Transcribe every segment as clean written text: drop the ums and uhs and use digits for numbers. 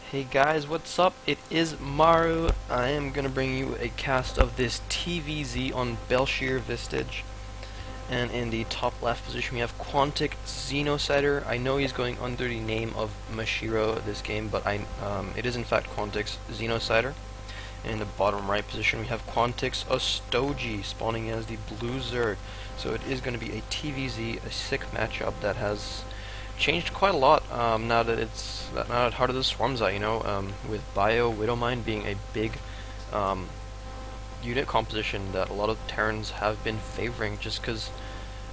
Hey guys, what's up? It is Maru. I am gonna bring you a cast of this TVZ on Belshir Vistage. And in the top left position we have QuanticXenoCider. I know he's going under the name of Mashiro this game, but it is in fact QuanticXenoCider. And in the bottom right position we have QuanticOstojiy spawning as the Blue Zerg. So it is going to be a TVZ, a sick matchup that has changed quite a lot now that Heart of the Swarm's out, with Bio Widowmine being a big unit composition that a lot of Terrans have been favoring, just because,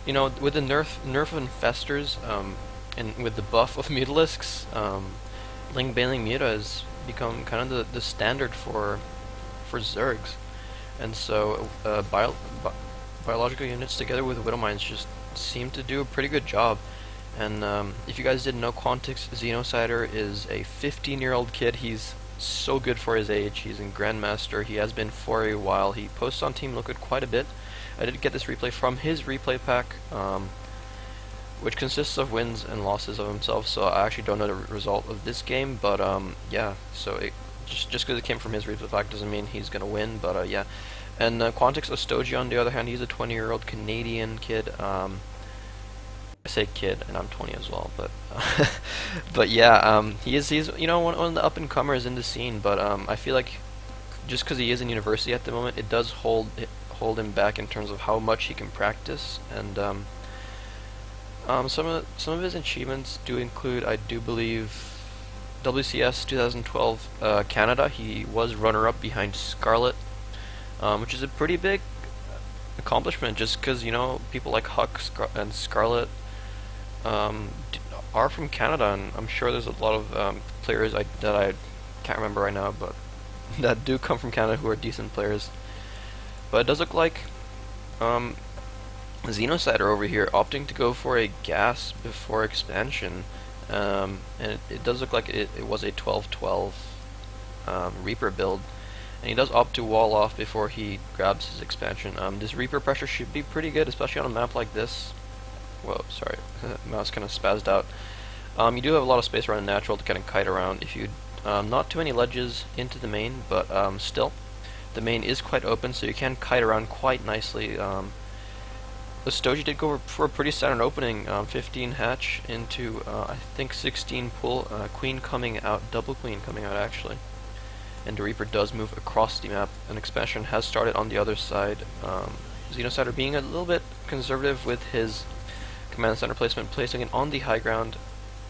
with the nerf of Infestors, and with the buff of Mutalisks, Ling Bailing Muta has become kind of the standard for Zergs, and so biological units together with Widowmines just seem to do a pretty good job. And if you guys didn't know, QuanticXenoCider is a 15-year-old kid. He's so good for his age. He's in Grandmaster. He has been for a while. He posts on Team Liquid quite a bit. I did get this replay from his replay pack, which consists of wins and losses of himself, so I actually don't know the result of this game, but yeah, so just because it came from his replay pack doesn't mean he's going to win, but yeah. And QuanticOstojiy, on the other hand, he's a 20-year-old Canadian kid. I say kid, and I'm 20 as well, but but yeah, he's one of the up and comers in the scene. But I feel like just because he is in university at the moment, it does hold him back in terms of how much he can practice. And some of his achievements do include, I do believe, WCS 2012 Canada. He was runner-up behind Scarlet, which is a pretty big accomplishment, just because people like Huck and Scarlet are from Canada, and I'm sure there's a lot of players that I can't remember right now, but that do come from Canada who are decent players. But it does look like XenoCider over here opting to go for a gas before expansion, and it does look like it was a 12-12 Reaper build, and he does opt to wall off before he grabs his expansion. This Reaper pressure should be pretty good, especially on a map like this. Whoa, sorry, mouse kind of spazzed out. You do have a lot of space around the natural to kind of kite around. If you not too many ledges into the main, but still, the main is quite open, so you can kite around quite nicely. Ostojiy did go for a pretty standard opening, 15 hatch into I think 16 pull, queen coming out, double queen coming out actually. And the Reaper does move across the map. An expansion has started on the other side. XenoCider being a little bit conservative with his command center placement, placing it on the high ground.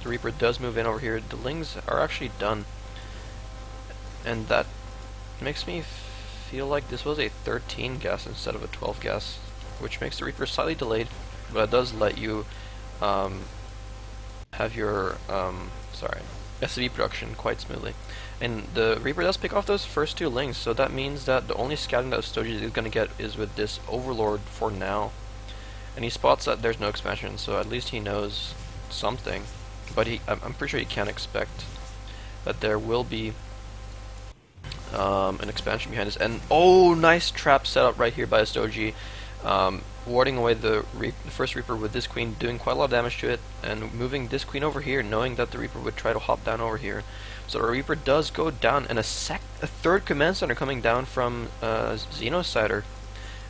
The Reaper does move in over here. The Lings are actually done, and that makes me feel like this was a 13 gas instead of a 12 gas, which makes the Reaper slightly delayed, but it does let you have your SCV production quite smoothly. And the Reaper does pick off those first two Lings, so that means that the only scouting that Ostojiy is going to get is with this Overlord for now. And he spots that there's no expansion, so at least he knows something. But I'm pretty sure he can't expect that there will be an expansion behind us. And oh, nice trap set up right here by Ostojiy, warding away the first Reaper with this queen, doing quite a lot of damage to it, and moving this queen over here, knowing that the Reaper would try to hop down over here. So the Reaper does go down, and a third command center coming down from XenoCider.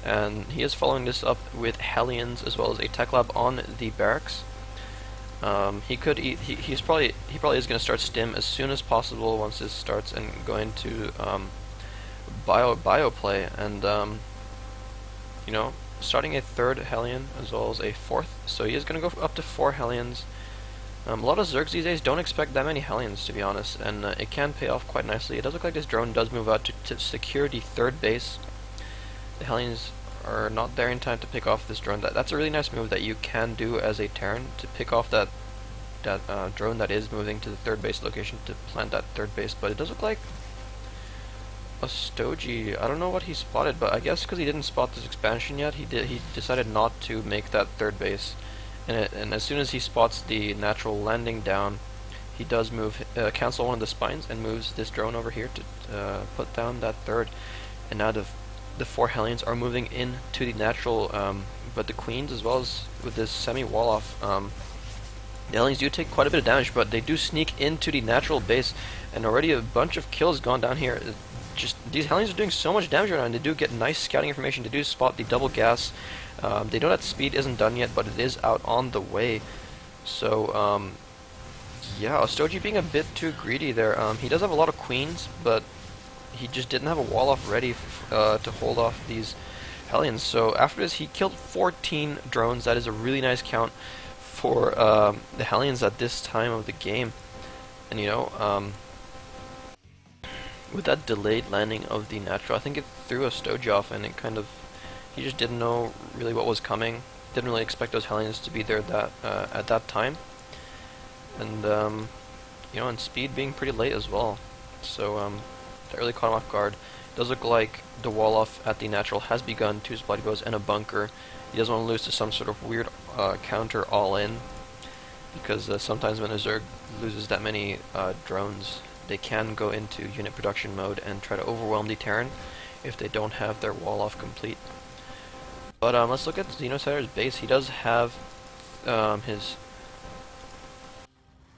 And he is following this up with Hellions as well as a tech lab on the barracks. He probably is going to start stim as soon as possible once this starts, and going to bio play, and starting a third Hellion as well as a fourth. So he is going to go up to 4 Hellions. A lot of Zergs these days don't expect that many Hellions, to be honest, and it can pay off quite nicely. It does look like this drone does move out to secure the third base. The Hellions are not there in time to pick off this drone. That's a really nice move that you can do as a Terran, to pick off that drone that is moving to the third base location to plant that third base. But it does look like Ostojiy, I don't know what he spotted, but I guess because he didn't spot this expansion yet, he decided not to make that third base. And as soon as he spots the natural landing down, he does move, cancel one of the spines, and moves this drone over here to put down that third. And now the 4 Hellions are moving into the natural, but the queens, as well as with this semi wall off, The aliens do take quite a bit of damage, but they do sneak into the natural base, and already a bunch of kills gone down here. Just these aliens are doing so much damage right now, and they do get nice scouting information. They do spot the double gas. They know that speed isn't done yet, but it is out on the way. So yeah, Ostojiy being a bit too greedy there. He does have a lot of queens, but he just didn't have a wall off ready to hold off these Hellions. So after this, he killed 14 drones. That is a really nice count for the Hellions at this time of the game. And you know, with that delayed landing of the natural, I think it threw Ostojiy off, and it kind of, he just didn't know really what was coming. Didn't really expect those Hellions to be there at that time. And you know, and speed being pretty late as well. So that really caught him off guard. It does look like the wall off at the natural has begun. 2 bloody bows and a bunker. He doesn't want to lose to some sort of weird counter all-in, because sometimes when a Zerg loses that many drones, they can go into unit production mode and try to overwhelm the Terran if they don't have their wall off complete. But let's look at XenoCider's base. He does have his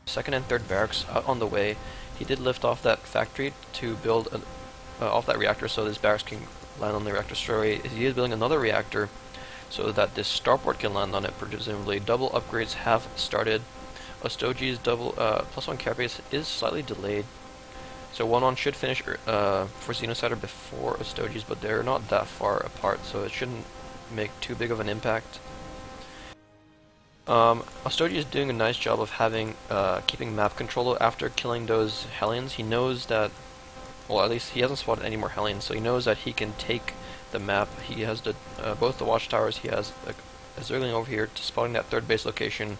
second and third barracks out on the way. He did lift off that factory to build off that reactor so this barracks can land on the reactor straight away. He is building another reactor so that this starport can land on it. Presumably, double upgrades have started. Ostojiy's double +1 care base is slightly delayed, so 1-1 should finish for XenoCider before Ostojiy's, but they're not that far apart, so it shouldn't make too big of an impact. Ostojiy is doing a nice job of having keeping map control after killing those Hellions. He knows that, well, at least he hasn't spotted any more Hellions, so he knows that he can take the map. He has the both the watchtowers. He has a Zergling over here to spotting that third base location.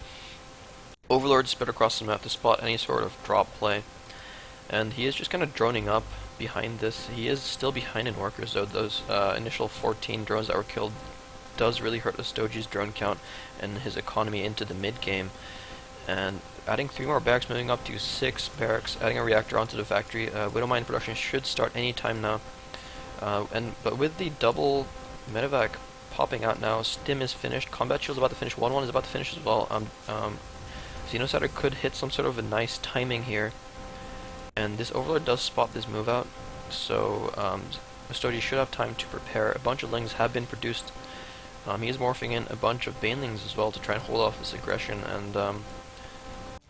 Overlord spread across the map to spot any sort of drop play, and he is just kind of droning up behind this. He is still behind in workers, though. Those initial 14 drones that were killed does really hurt Ostojiy's drone count and his economy into the mid game. And adding 3 more barracks, moving up to 6 barracks, adding a reactor onto the factory. Widowmine production should start any time now. But with the double medevac popping out now, stim is finished. Combat shield is about to finish. 1-1 is about to finish as well. XenoCider could hit some sort of a nice timing here, and this Overlord does spot this move out, so Ostojiy should have time to prepare. A bunch of Lings have been produced. He is morphing in a bunch of Banelings as well to try and hold off this aggression, and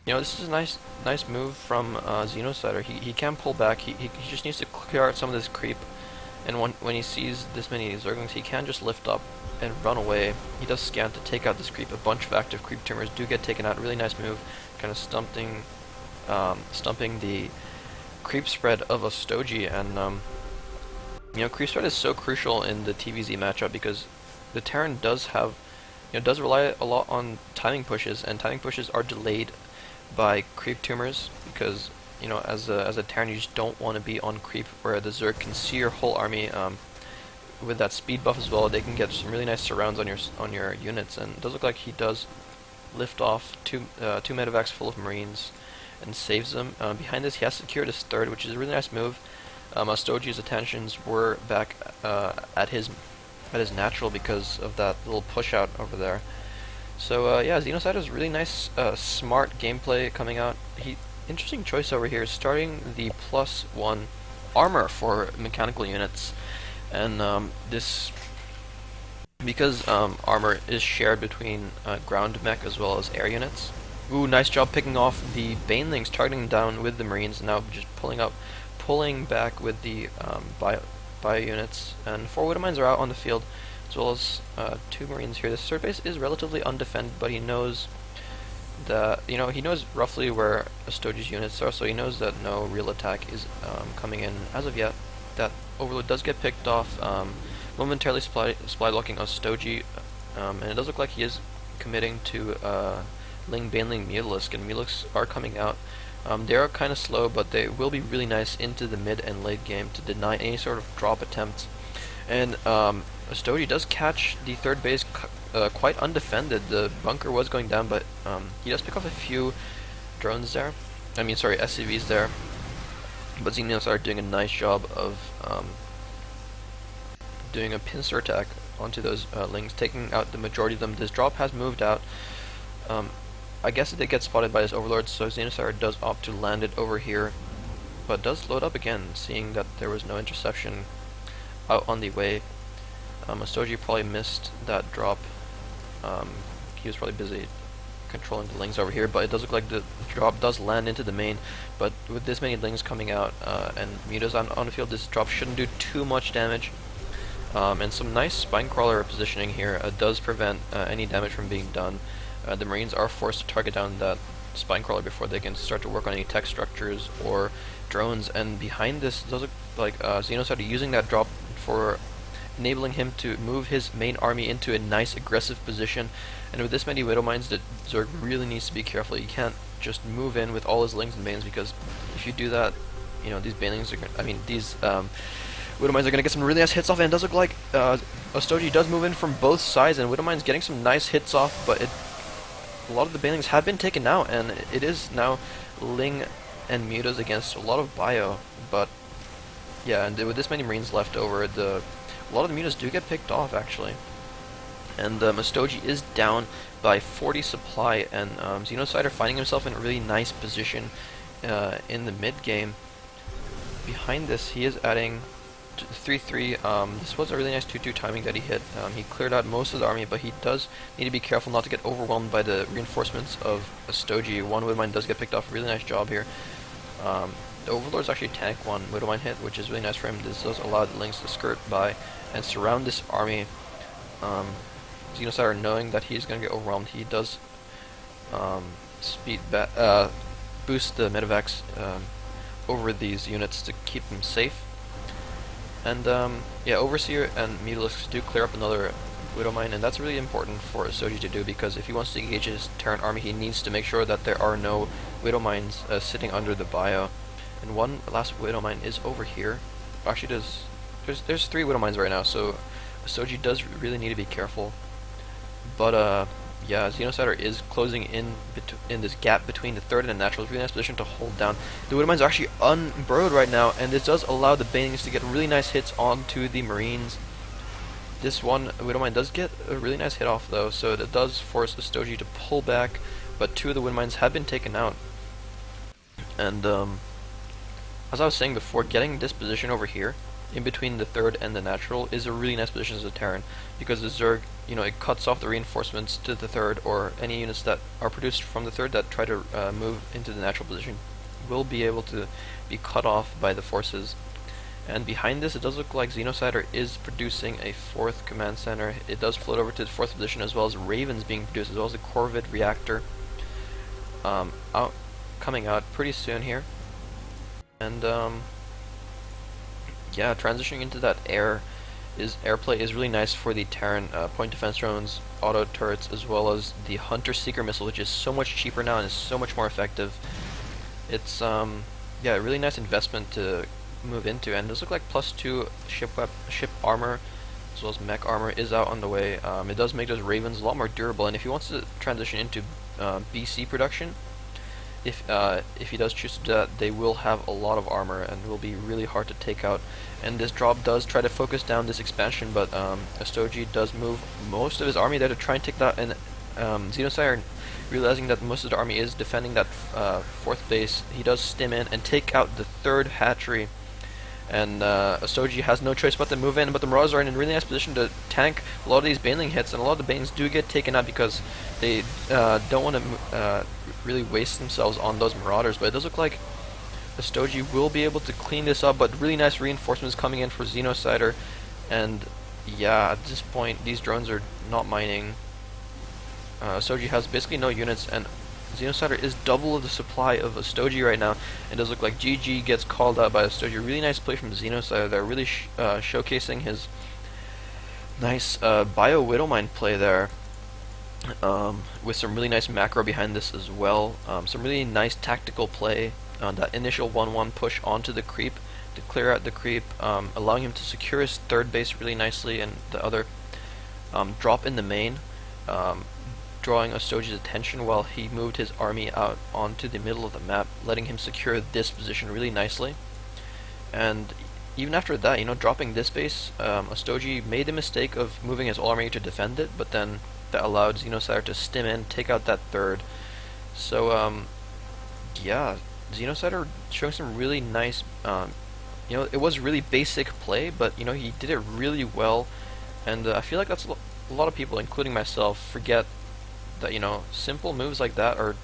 you know, this is a nice move from XenoCider. He can pull back. He just needs to clear out some of this creep, and when he sees this many Zerglings, he can just lift up and run away. He does scan to take out this creep. A bunch of active creep tumors do get taken out. Really nice move, kind of stumping the creep spread of Ostojiy. And you know, creep spread is so crucial in the TVZ matchup because the Terran does have, you know, does rely a lot on timing pushes, and timing pushes are delayed by creep tumors because, you know, as a Terran, you just don't want to be on creep where the Zerg can see your whole army. With that speed buff as well, they can get some really nice surrounds on your units, and it does look like he does lift off two medevacs full of Marines and saves them. Behind this, he has secured his third, which is a really nice move. Ostojiy's attentions were back at his natural because of that little push out over there. So yeah, XenoCider is really nice, smart gameplay coming out. Interesting choice over here, starting the +1 armor for mechanical units. And this, because armor is shared between ground mech as well as air units. Ooh, nice job picking off the Banelings, targeting them down with the Marines, and now just pulling back with the bio units. And 4 Widowmines are out on the field, as well as 2 Marines here. This third base is relatively undefended, but he knows that, you know, he knows roughly where Ostojiy's units are, so he knows that no real attack is coming in as of yet. That Overlord does get picked off, momentarily supply blocking Ostojiy, and it does look like he is committing to Ling Banling Mutalisk, and Mutalisks are coming out. They are kind of slow, but they will be really nice into the mid and late game to deny any sort of drop attempts. And Ostojiy does catch the third base quite undefended. The bunker was going down, but he does pick off a few drones there. I mean, sorry, SCVs there. But XenoCider are doing a nice job of doing a pincer attack onto those Lings, taking out the majority of them. This drop has moved out. I guess it did get spotted by his overlord, so XenoCider does opt to land it over here, but does load up again, seeing that there was no interception out on the way. Ostojiy probably missed that drop. He was probably busy controlling the lings over here, but it does look like the drop does land into the main. But with this many lings coming out and mutas on the field, this drop shouldn't do too much damage. And some nice spine crawler positioning here does prevent any damage from being done. The Marines are forced to target down that spine crawler before they can start to work on any tech structures or drones. And behind this does look like XenoCider using that drop for enabling him to move his main army into a nice aggressive position. And with this many Widow Mines, the Zerg really needs to be careful. You can't just move in with all his lings and banes, because if you do that, you know, these banelings are these Widow Mines are going to get some really nice hits off. And it does look like Ostojiy does move in from both sides, and Widow Mines getting some nice hits off, but a lot of the banelings have been taken out, and it is now ling and mutas against a lot of bio. But yeah, and with this many Marines left over, a lot of the mutas do get picked off, actually. And Ostojiy is down by 40 supply, and XenoCider finding himself in a really nice position in the mid game. Behind this, he is adding 3-3. This was a really nice 2-2 timing that he hit. He cleared out most of the army, but he does need to be careful not to get overwhelmed by the reinforcements of Ostojiy. One Widowmine does get picked off. Really nice job here. The Overlords actually tank one Widowmine hit, which is really nice for him. This does allow the Lynx to skirt by and surround this army. XenoCider, knowing that he's going to get overwhelmed, he does boost the medevacs over these units to keep them safe. And yeah, Overseer and Mutalisks do clear up another Widowmine, and that's really important for Ostojiy to do, because if he wants to engage his Terran army, he needs to make sure that there are no Widowmines sitting under the bio. And one last Widowmine is over here. Actually, there's 3 Widowmines right now, so Ostojiy does really need to be careful. But yeah, XenoCider is closing in this gap between the third and the natural. It's a really nice position to hold down. The Widowmines are actually unburrowed right now, and this does allow the banelings to get really nice hits onto the Marines. This one Widowmine does get a really nice hit off, though, so it does force Ostojiy to pull back, but 2 of the Widowmines have been taken out. And as I was saying before, getting this position over here, in between the third and the natural, is a really nice position as a Terran, because the Zerg, you know, it cuts off the reinforcements to the third, or any units that are produced from the third that try to move into the natural position will be able to be cut off by the forces. And behind this, it does look like XenoCider is producing a 4th command center. It does float over to the 4th position, as well as Ravens being produced, as well as a Corvid reactor coming out pretty soon here. And yeah, transitioning into that airplay is really nice for the Terran point defense drones, auto turrets, as well as the Hunter Seeker missile, which is so much cheaper now and is so much more effective. It's yeah, a really nice investment to move into, and it does look like +2 ship armor as well as mech armor is out on the way. It does make those Ravens a lot more durable, and if he wants to transition into BC production, if he does choose to do that, they will have a lot of armor and will be really hard to take out. And this drop does try to focus down this expansion, but Ostojiy does move most of his army there to try and take that. And XenoCider, realizing that most of the army is defending that 4th base, he does stim in and take out the 3rd hatchery. And Ostojiy has no choice but to move in, but the Marauders are in a really nice position to tank a lot of these baneling hits, and a lot of the banes do get taken out because they don't want to really waste themselves on those Marauders. But it does look like Ostojiy will be able to clean this up, but really nice reinforcements coming in for XenoCider. And yeah, at this point, these drones are not mining. Ostojiy has basically no units, and XenoCider is double the supply of Ostojiy right now. It does look like GG gets called out by Ostojiy. Really nice play from XenoCider there, really showcasing his nice Bio Widowmine play there, with some really nice macro behind this as well. Some really nice tactical play on that initial 1-1 push onto the creep to clear out the creep, allowing him to secure his 3rd base really nicely, and the other drop in the main, drawing Ostojiy's attention while he moved his army out onto the middle of the map, letting him secure this position really nicely. And even after that, you know, dropping this base, Ostojiy made the mistake of moving his army to defend it, but then that allowed XenoCider to stim in, take out that 3rd, So yeah, XenoCider showing some really nice. It was really basic play, but he did it really well, and I feel like that's a lot of people, including myself, forget that simple moves like that are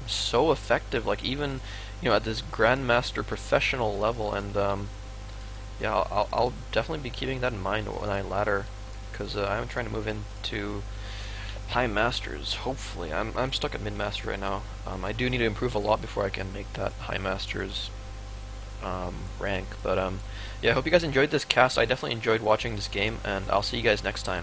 so effective. Like even at this grandmaster professional level, and yeah, I'll definitely be keeping that in mind when I ladder, because I'm trying to move into high masters. Hopefully, I'm stuck at mid master right now. I do need to improve a lot before I can make that high masters rank. But yeah, I hope you guys enjoyed this cast. I definitely enjoyed watching this game, and I'll see you guys next time.